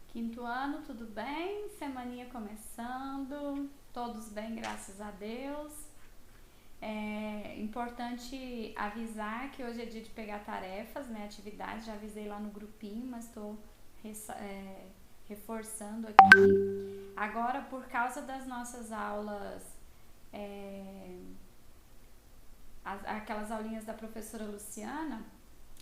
Quinto ano, tudo bem? Semaninha começando, todos bem, graças a Deus. É importante avisar que hoje é dia de pegar tarefas, né? Atividades, já avisei lá no grupinho, mas estou reforçando aqui. Agora, por causa das nossas aulas, aquelas aulinhas da professora Luciana,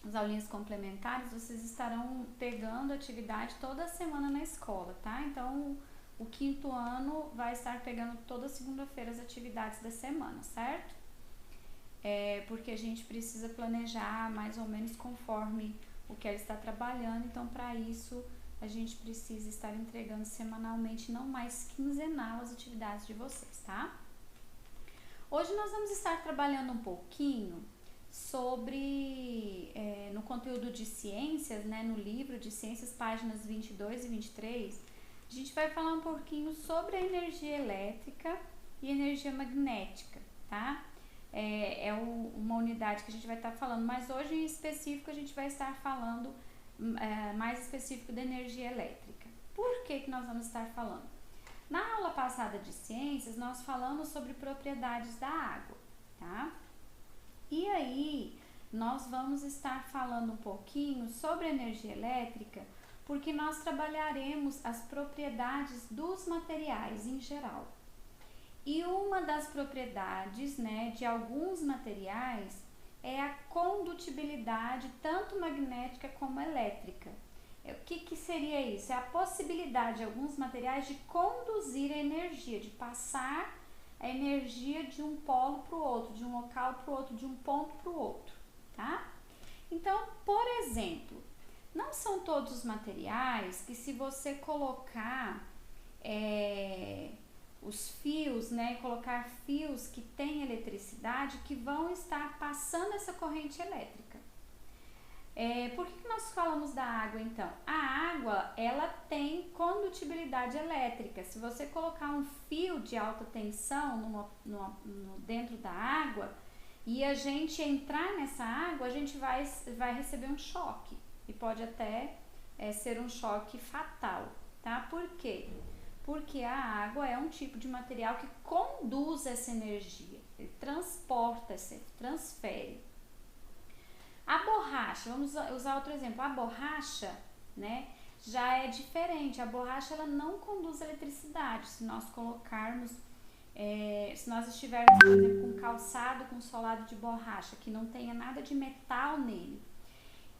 as aulinhas complementares, vocês estarão pegando atividade toda semana na escola, tá? Então, o quinto ano vai estar pegando toda segunda-feira as atividades da semana, certo? Porque a gente precisa planejar mais ou menos conforme o que ela está trabalhando, então para isso a gente precisa estar entregando semanalmente, não mais quinzenal, as atividades de vocês, tá? Hoje nós vamos estar trabalhando um pouquinho sobre, no conteúdo de ciências, né, no livro de ciências, páginas 22 e 23, a gente vai falar um pouquinho sobre a energia elétrica e energia magnética, tá? Uma unidade que a gente vai estar falando, mas hoje em específico a gente vai estar falando mais específico da energia elétrica. Por que nós vamos estar falando? Na aula passada de ciências, nós falamos sobre propriedades da água, tá? E aí, nós vamos estar falando um pouquinho sobre energia elétrica, porque nós trabalharemos as propriedades dos materiais em geral. E uma das propriedades, né, de alguns materiais é a condutibilidade, tanto magnética como elétrica. O que seria isso? É a possibilidade de alguns materiais de conduzir a energia, de passar a energia de um polo para o outro, de um local para o outro, de um ponto para o outro, tá? Então, por exemplo, não são todos os materiais que, se você colocar os fios, né, colocar fios que têm eletricidade, que vão estar passando essa corrente elétrica. Por que nós falamos da água, então? A água, ela tem condutibilidade elétrica. Se você colocar um fio de alta tensão dentro da água e a gente entrar nessa água, a gente vai receber um choque. E pode até ser um choque fatal, tá? Por quê? Porque a água é um tipo de material que conduz essa energia, ele transporta, transfere. A borracha, vamos usar outro exemplo, a borracha, né, já é diferente. A borracha, ela não conduz eletricidade. Se nós colocarmos, se nós estivermos, por exemplo, com calçado com solado de borracha, que não tenha nada de metal nele,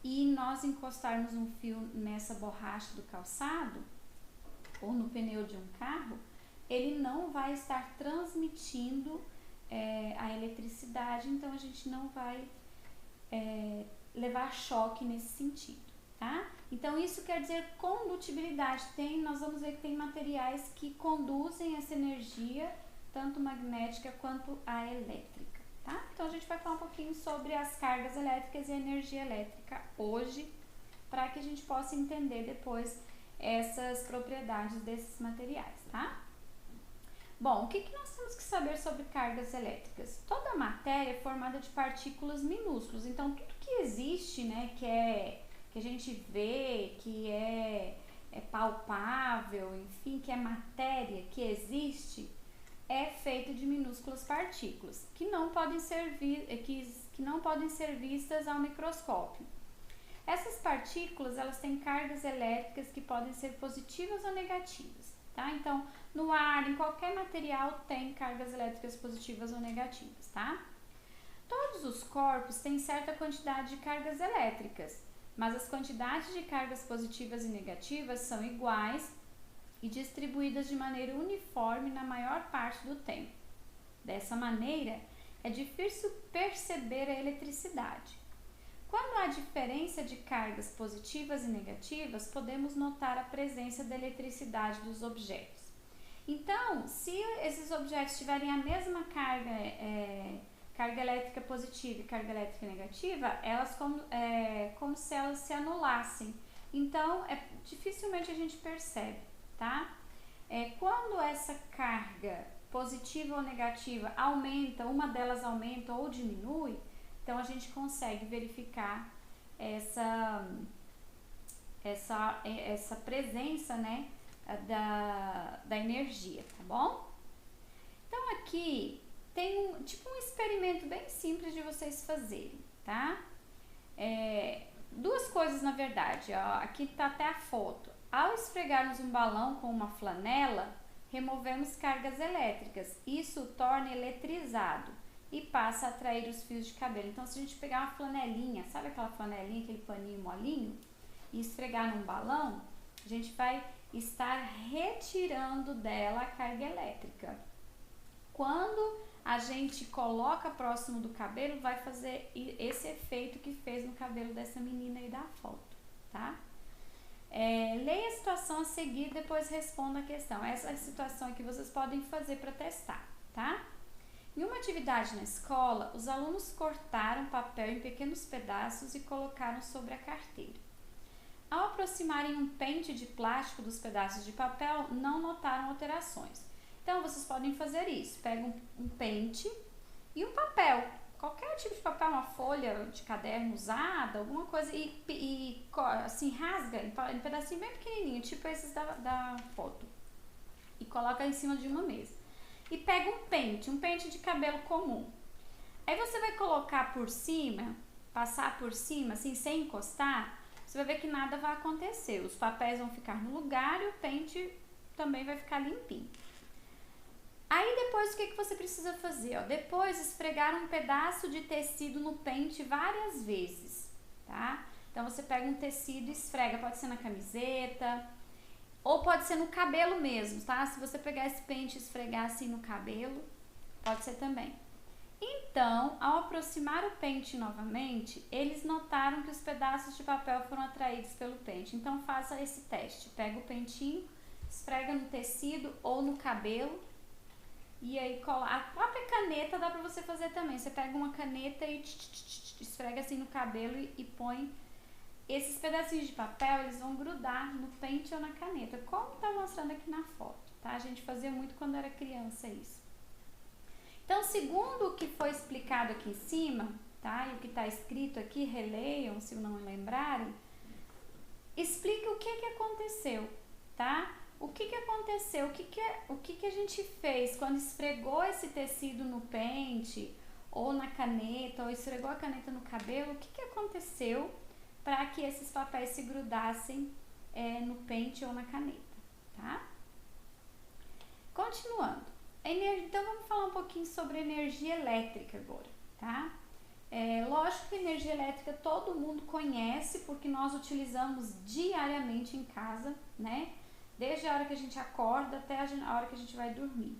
e nós encostarmos um fio nessa borracha do calçado, ou no pneu de um carro, ele não vai estar transmitindo a eletricidade, então a gente não vai levar choque nesse sentido, tá? Então isso quer dizer condutibilidade. Nós vamos ver que tem materiais que conduzem essa energia, tanto magnética quanto a elétrica, tá? Então a gente vai falar um pouquinho sobre as cargas elétricas e a energia elétrica hoje, para que a gente possa entender depois essas propriedades desses materiais, tá? Bom, o que nós temos que saber sobre cargas elétricas? Toda a matéria é formada de partículas minúsculas, então tudo que existe, né, que a gente vê, que é palpável, enfim, que é matéria, que existe, é feito de minúsculas partículas, que não podem ser vistas ao microscópio. Essas partículas, elas têm cargas elétricas que podem ser positivas ou negativas, tá? Então, no ar, em qualquer material, tem cargas elétricas positivas ou negativas, tá? Todos os corpos têm certa quantidade de cargas elétricas, mas as quantidades de cargas positivas e negativas são iguais e distribuídas de maneira uniforme na maior parte do tempo. Dessa maneira, é difícil perceber a eletricidade. Quando há diferença de cargas positivas e negativas, podemos notar a presença da eletricidade dos objetos. Então, se esses objetos tiverem a mesma carga elétrica positiva e carga elétrica negativa, elas como se elas se anulassem. Então, dificilmente a gente percebe, tá? Quando essa carga positiva ou negativa aumenta, uma delas aumenta ou diminui, então a gente consegue verificar essa presença, né, da energia, tá bom? Então aqui tem tipo um experimento bem simples de vocês fazerem, tá? Duas coisas na verdade, ó, aqui tá até a foto. Ao esfregarmos um balão com uma flanela, removemos cargas elétricas. Isso o torna eletrizado e passa a atrair os fios de cabelo. Então, se a gente pegar uma flanelinha, sabe aquela flanelinha, aquele paninho molinho, e esfregar num balão, a gente vai estar retirando dela a carga elétrica. Quando a gente coloca próximo do cabelo, vai fazer esse efeito que fez no cabelo dessa menina aí da foto, tá? Leia a situação a seguir, depois responda a questão. Essa é a situação que vocês podem fazer para testar, tá? Em uma atividade na escola, os alunos cortaram papel em pequenos pedaços e colocaram sobre a carteira. Ao aproximarem um pente de plástico dos pedaços de papel, não notaram alterações. Então, vocês podem fazer isso. Pegam um pente e um papel. Qualquer tipo de papel, uma folha de caderno usada, alguma coisa, e assim, rasga em pedacinho bem pequenininho, tipo esses da foto. E coloca em cima de uma mesa. E pega um pente de cabelo comum. Aí você vai colocar por cima, passar por cima, assim, sem encostar, você vai ver que nada vai acontecer. Os papéis vão ficar no lugar e o pente também vai ficar limpinho. Aí depois o que você precisa fazer? Ó? Depois esfregar um pedaço de tecido no pente várias vezes, tá? Então você pega um tecido e esfrega, pode ser na camiseta ou pode ser no cabelo mesmo, tá? Se você pegar esse pente e esfregar assim no cabelo, pode ser também. Então, ao aproximar o pente novamente, eles notaram que os pedaços de papel foram atraídos pelo pente. Então faça esse teste, pega o pentinho, esfrega no tecido ou no cabelo. E aí, a própria caneta dá pra você fazer também. Você pega uma caneta e esfrega assim no cabelo e põe esses pedacinhos de papel, eles vão grudar no pente ou na caneta, como tá mostrando aqui na foto, tá? A gente fazia muito quando era criança isso. Então, segundo o que foi explicado aqui em cima, tá? E o que tá escrito aqui, releiam se não lembrarem, explica o que aconteceu, tá? O que aconteceu? O que a gente fez quando esfregou esse tecido no pente ou na caneta, ou esfregou a caneta no cabelo? O que aconteceu para que esses papéis se grudassem no pente ou na caneta, tá? Continuando. Então vamos falar um pouquinho sobre energia elétrica agora, tá? Lógico que energia elétrica todo mundo conhece porque nós utilizamos diariamente em casa, né? Desde a hora que a gente acorda até a hora que a gente vai dormir.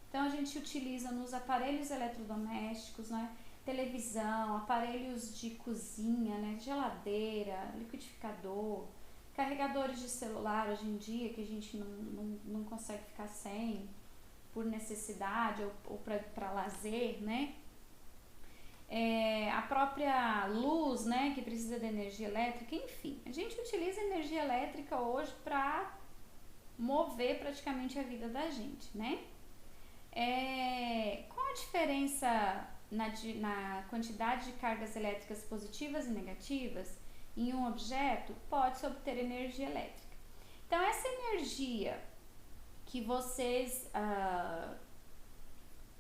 Então a gente utiliza nos aparelhos eletrodomésticos, né? Televisão, aparelhos de cozinha, né? Geladeira, liquidificador, carregadores de celular hoje em dia que a gente não consegue ficar sem por necessidade ou para lazer, né? A própria luz, né? Que precisa de energia elétrica, enfim. A gente utiliza energia elétrica hoje para mover praticamente a vida da gente, né? Qual a diferença na quantidade de cargas elétricas positivas e negativas em um objeto? Pode-se obter energia elétrica. Então, essa energia que vocês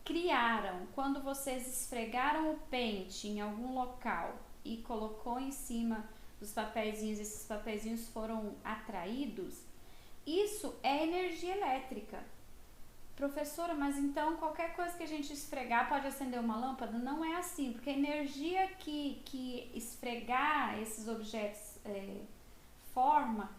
criaram quando vocês esfregaram o pente em algum local e colocou em cima dos papeizinhos, esses papeizinhos foram atraídos, isso é energia elétrica. Professora, mas então qualquer coisa que a gente esfregar pode acender uma lâmpada? Não é assim, porque a energia que esfregar esses objetos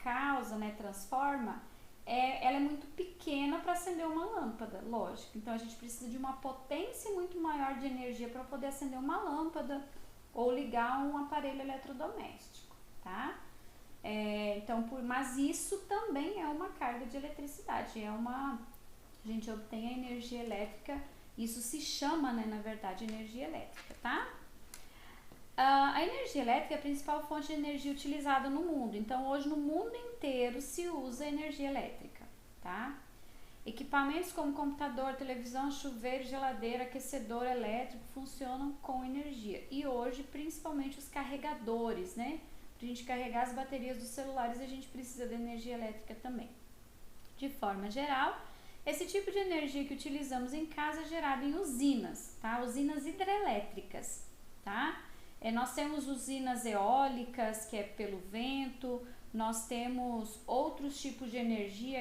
causa, né, transforma, ela é muito pequena para acender uma lâmpada, lógico. Então a gente precisa de uma potência muito maior de energia para poder acender uma lâmpada ou ligar um aparelho eletrodoméstico, tá? Mas isso também é uma carga de eletricidade, a gente obtém a energia elétrica, isso se chama, né, na verdade, energia elétrica, tá? A energia elétrica é a principal fonte de energia utilizada no mundo, então hoje no mundo inteiro se usa energia elétrica, tá? Equipamentos como computador, televisão, chuveiro, geladeira, aquecedor elétrico funcionam com energia. E hoje, principalmente os carregadores, né? Para a gente carregar as baterias dos celulares, a gente precisa de energia elétrica também. De forma geral, esse tipo de energia que utilizamos em casa é gerado em usinas, tá? Usinas hidrelétricas, tá? Nós temos usinas eólicas, que é pelo vento, nós temos outros tipos de energia,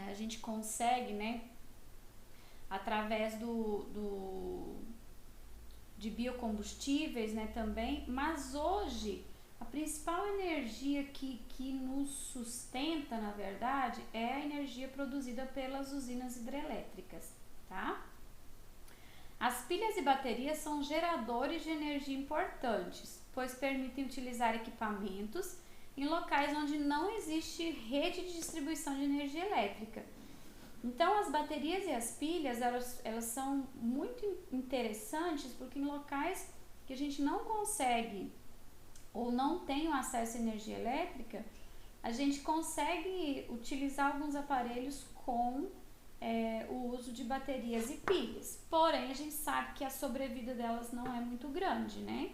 a gente consegue, né, através de biocombustíveis, né, também, mas hoje a principal energia que nos sustenta, na verdade, é a energia produzida pelas usinas hidrelétricas, tá? As pilhas e baterias são geradores de energia importantes, pois permitem utilizar equipamentos em locais onde não existe rede de distribuição de energia elétrica. Então, as baterias e as pilhas, elas são muito interessantes porque em locais que a gente não consegue ou não tem o acesso à energia elétrica, a gente consegue utilizar alguns aparelhos com o uso de baterias e pilhas. Porém, a gente sabe que a sobrevida delas não é muito grande, né?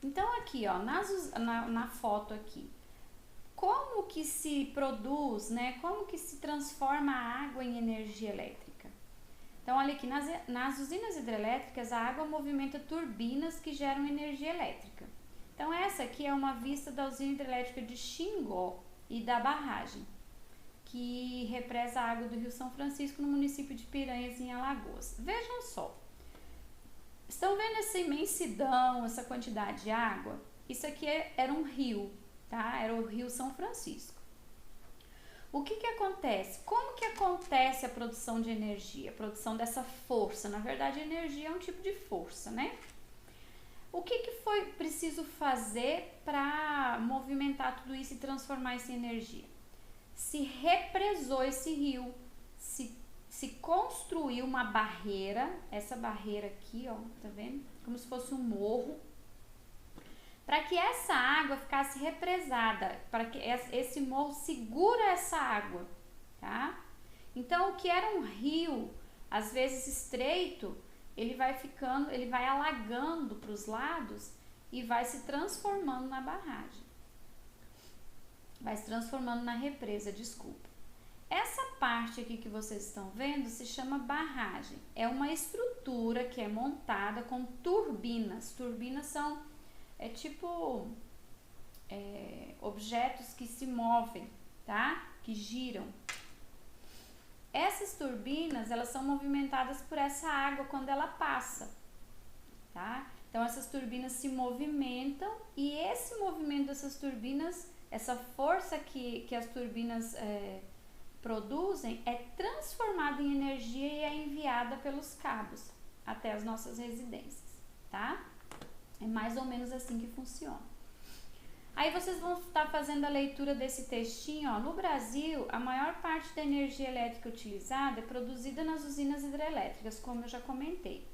Então, aqui, ó, na foto aqui, como que se produz, né? Como que se transforma a água em energia elétrica? Então, olha aqui, nas usinas hidrelétricas, a água movimenta turbinas que geram energia elétrica. Então, essa aqui é uma vista da usina hidrelétrica de Xingó e da barragem, que represa a água do Rio São Francisco no município de Piranhas, em Alagoas. Vejam só, estão vendo essa imensidão, essa quantidade de água? Isso aqui era um rio, tá? Era o Rio São Francisco. O que acontece? Como que acontece a produção de energia? A produção dessa força? Na verdade, a energia é um tipo de força, né? O que foi preciso fazer para movimentar tudo isso e transformar isso em energia? Se represou esse rio, se construiu uma barreira, essa barreira aqui, ó, tá vendo? Como se fosse um morro, para que essa água ficasse represada, para que esse morro segura essa água, tá? Então, o que era um rio, às vezes estreito, ele vai alagando para os lados e vai se transformando na barragem. Vai se transformando na represa, desculpa. Essa parte aqui que vocês estão vendo se chama barragem. É uma estrutura que é montada com turbinas. Turbinas são objetos que se movem, tá? Que giram. Essas turbinas, elas são movimentadas por essa água quando ela passa, tá? Então, essas turbinas se movimentam e esse movimento dessas turbinas, essa força que as turbinas produzem é transformada em energia e é enviada pelos cabos até as nossas residências, tá? É mais ou menos assim que funciona. Aí vocês vão estar fazendo a leitura desse textinho, ó. No Brasil, a maior parte da energia elétrica utilizada é produzida nas usinas hidrelétricas, como eu já comentei.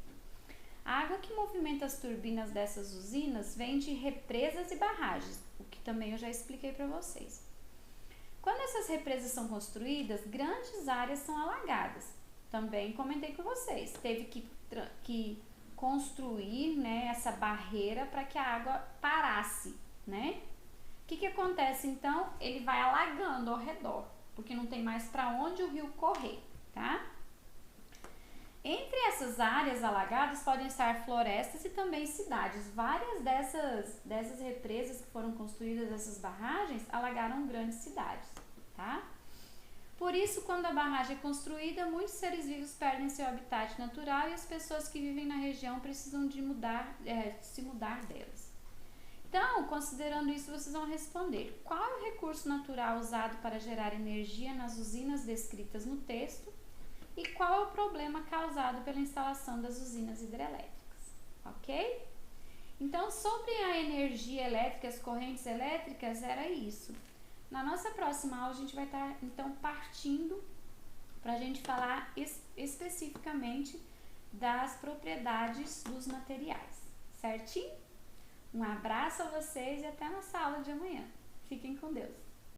A água que movimenta as turbinas dessas usinas vem de represas e barragens, o que também eu já expliquei para vocês. Quando essas represas são construídas, grandes áreas são alagadas. Também comentei com vocês, teve que construir, né, essa barreira para que a água parasse, né? O que acontece então? Ele vai alagando ao redor, porque não tem mais para onde o rio correr, tá? Entre essas áreas alagadas podem estar florestas e também cidades. Várias dessas represas que foram construídas, essas barragens, alagaram grandes cidades, tá? Por isso, quando a barragem é construída, muitos seres vivos perdem seu habitat natural e as pessoas que vivem na região precisam de se mudar delas. Então, considerando isso, vocês vão responder: qual é o recurso natural usado para gerar energia nas usinas descritas no texto? E qual é o problema causado pela instalação das usinas hidrelétricas? Ok? Então, sobre a energia elétrica, as correntes elétricas, era isso. Na nossa próxima aula, a gente vai estar, então, partindo para a gente falar especificamente das propriedades dos materiais. Certinho? Um abraço a vocês e até a nossa aula de amanhã. Fiquem com Deus.